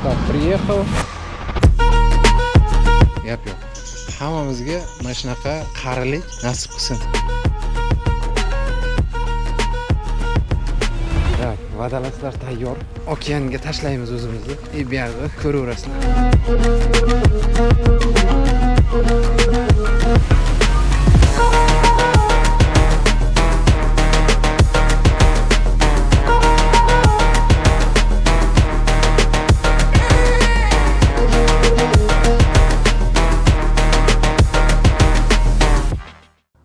Так, приехал. Gap yo'q. Hammamizga mana shunaqa qarilik nasib qilsin. Tak, vodolaslar tayyor. Okeanga tashlaymiz o'zimizni. Bu yerda ko'raverasizlar.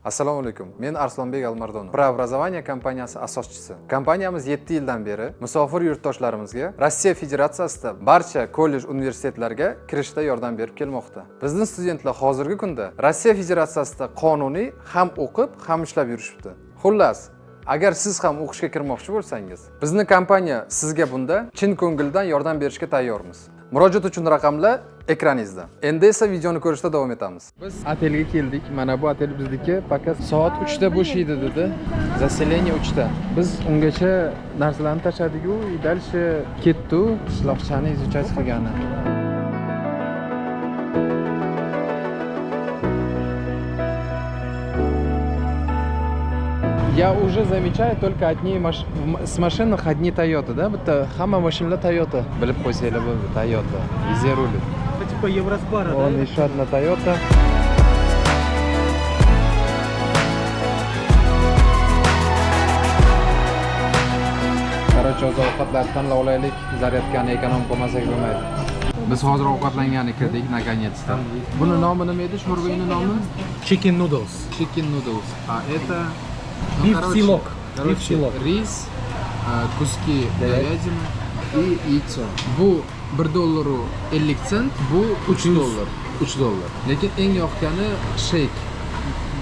Assalomu alaykum. Men Arslonbek Almardonov. Preobrazovание kompaniyasi asoschisi. Kompaniyamiz 7 yildan beri musofir yurtdoshlarimizga Rossiya Federatsiyasida barcha kollej, universitetlarga kirishda yordam berib kelmoqda. Bizning studentlar hozirgi kunda Rossiya Federatsiyasida qonuniy ham o'qib, ham ishlab yurishibdi. Xullas, agar siz ham o'qishga kirmoqchi bo'lsangiz, bizning kompaniya sizga bunda chin ko'ngildan yordam berishga tayyormiz. Murojaat uchun raqamlar ekraningizda. Endi esa videoni ko'rishda davom etamiz. Biz otelga keldik. Mana bu otel bizniki. Faqat soat 3 da bo'shaydi dedi. Zaselение 3 da. Biz ungacha narsalarni tashladik-ku, dalshi ketdi, qishloqchani izuchas qilgani. Я уже замечаю только одни с машинах одни Toyota, да? Bitta hamma mashinalar Toyota. Bilib qo'ysanglar bo'ldi, Toyota. Везде рулит. Это типа Евроспара, Вон да? еще одна Toyota. Короче, o'z ovqatlarni tanlab olaylik. Zaryadkani ekonom qilmasak bo'lmaydi. Biz hozir ovqatlangani kirdik, наконец-то. Buni nomi nima edi? Sho'rvaning nomi? Chicken noodles. Chicken noodles. А это Биф силок. Биф силок. Рис, куски говядины и яйцо. Bu $1.50, bu $3. $3. Lekin eng yoqqani sheyk.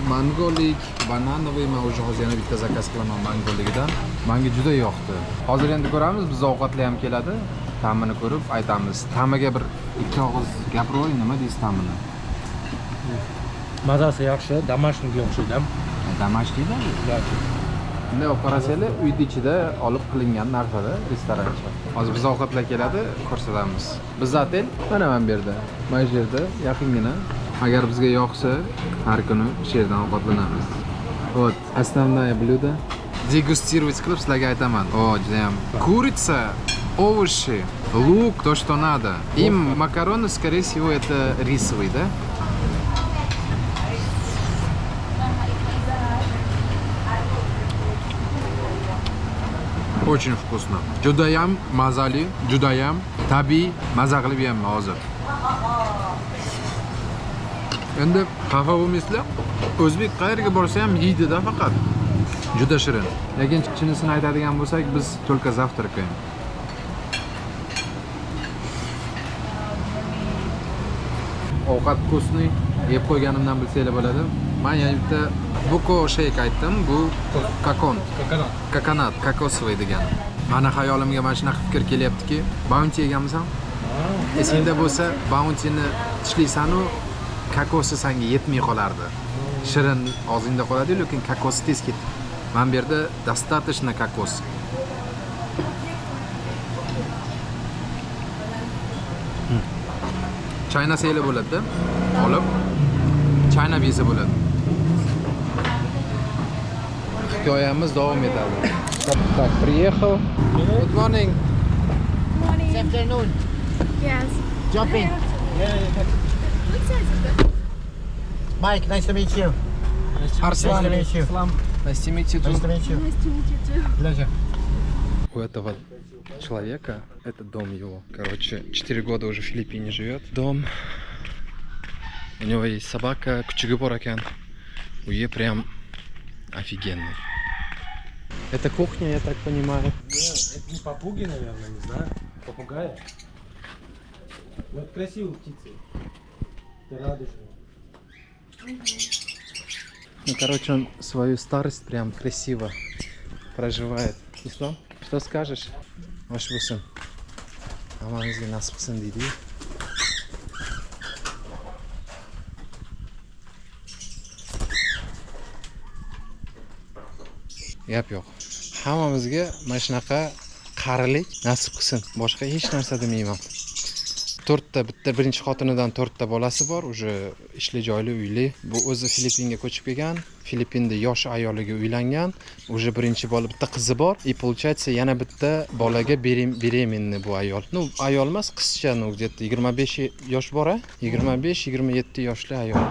Mangolik, bananoviy, men o'zi hozir yana bitta zakaz qilaman mangoligidan. Menga juda yoqdi. Hozir endi ko'ramiz, biz ovqatlar ham keladi. Ta'mini ko'rib aytamiz. Ta'miga bir ikki og'iz gapirib oling, nima deysiz ta'mini? Mazasi yaxshi, домашнийga o'xshaydi. Домашнийda? Bunday olib qarasanglar, uyda ichida olib qilingan narsalar, restorancha. Hozir biz ovqatlar keladi, ko'rsatamiz. Biz otel mana bu yerda, mana shu yerda yaqingina. Agar bizga yoqsa, har kuni shu yerdan ovqatlanamiz. Вот, основное блюдо. Дегустировать qilib sizlarga aytaman. O, juda ham. Курица, овощи, лук, то, что надо. И макароны, скорее всего, это рисовый, да? Очень вкусно. Judayam mazali, judayam tabiiy maza qilib yeyapman hozir. Endi xafa bo'lmaysizlar. O'zbek qayerga borsa ham yeydi-da faqat. Juda shirin. Lekin chinisini aytadigan bo'lsak, biz только завтракаем. Ovqat вкусный, yeb qo'yganimdan bilsanglar bo'ladi. Men yana bitta buko sheyk aytdim, bu kokon. Kokonat, kokosovый degani. Mana hayolimga mana shunaqa fikr kelyaptiki, bounty yeganmisan? Esingda bo'lsa, bountyni tishlaysan-u, kokosi senga yetmay qolardi. Shirin og'zingda qoladi, lekin kokosi tez ketdi. Men bu yerda достаточно kokos. Chaynasanglar bo'ladi-da. Olib chaynab yesa bo'ladi. Hikoyamiz davom etadi. Так, приехал. Good morning. Morning. Good afternoon. Yes. Jump in. What size is it? Mike, nice to meet you. Арслан. Nice to meet you. Nice to meet you too. Nice to meet you. Nice to meet you too. Pleasure. У этого человека, это дом его, короче, 4 года уже в Филиппине живет. Дом. У него есть собака, кучуги поракян. Уе прям офигенный. Это кухня, я так понимаю. Нет, это не попуги, наверное, не знаю. Попугая. Вот красивые птицы. Ты радужная. Ну, короче, он свою старость прям красиво проживает. И что скажешь, ваш сын? Аманызга насып кылсын дейди. Gap yo'q. Hammamizga mana shunaqa qarilik nasib qilsin. Boshqa hech narsa demayman. to'rtta, bitta birinchi xotinidan to'rtta bolasi bor, уже ishli joyli, uyli. Bu o'zi Filippinga ko'chib kelgan. Filippinda yosh ayoliga uylangan. Уже birinchi bola, bitta qizi bor. И получается yana bitta bolaga beremenni bu ayol. Ну, ayol emas, qizcha, ну, где-то 25 yosh bor, 25-27 yoshli ayol.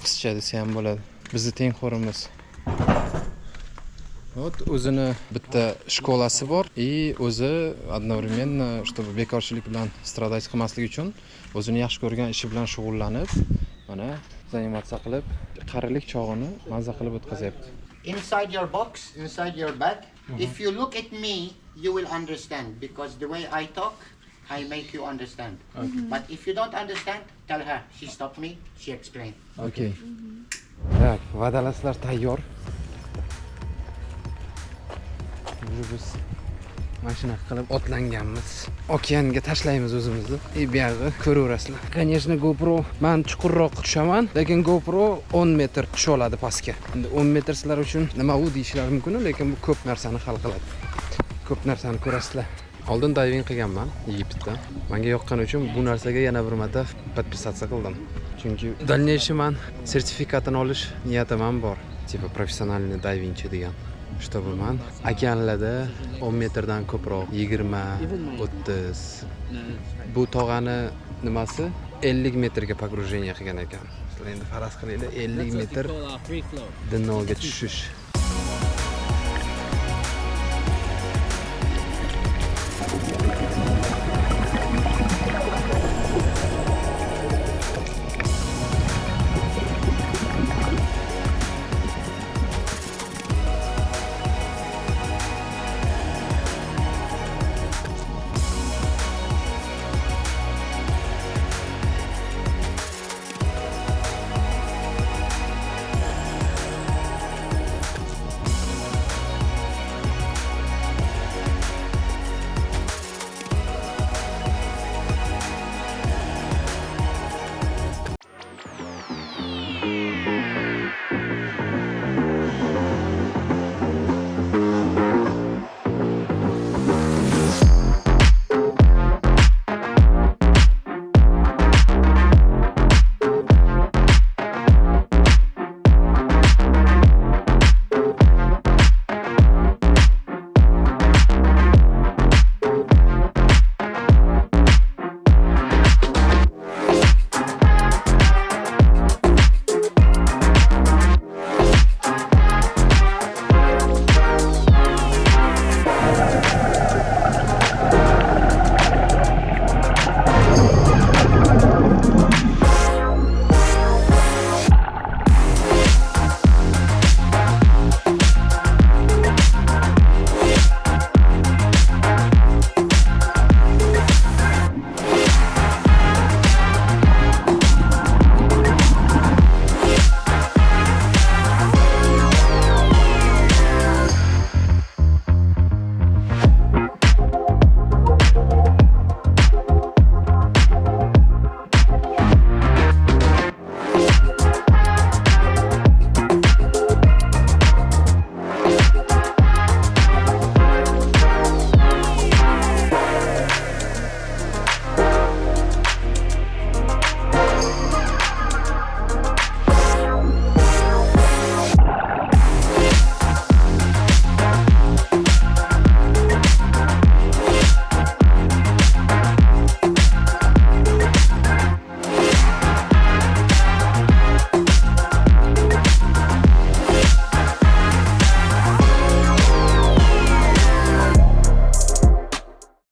Qizcha desa ham bo'ladi. Bizni tengxo'rimiz. Вот o'zini bitta shkolasi bor и o'zi одновременно, чтобы bekorchilik bilan stradать qilmaslik uchun o'zini yaxshi ko'rgan ishi bilan shug'ullanib, mana zanimatsiya qilib, qarilik chog'ini mazza qilib o'tkazyapti. Inside your box, inside your bag, if you look at me, you will understand because the way I talk, I make you understand. But if you don't understand, tell her. She stopped me, she explained. Okay. Так, vodalaslar tayyor. Biz mashina qilib otlanganmiz. Okeanga tashlaymiz o'zimizni. Bu yerda ko'raverasizlar. Конечно, GoPro men chuqurroq tushaman, lekin GoPro 10 metr tusha oladi pastga. Endi 10 metr sizlar uchun nima u deyishlari mumkin, lekin bu ko'p narsani hal qiladi. Ko'p narsani ko'rasizlar. Oldin diving qilganman Egiptda. Menga yoqqani uchun bu narsaga yana bir marta подписаться qildim. Chunki дальнейший men sertifikatini olish niyatim ham bor. Типа professionalniy divingchi degan. Чтобы man okeanlarda 10 metrdan ko'proq 20, 30 bu tog'ani nimasi 50 metrga pogружение qilgan ekan. Sizlar endi faraz qilinglar 50 metr dnoga tushish.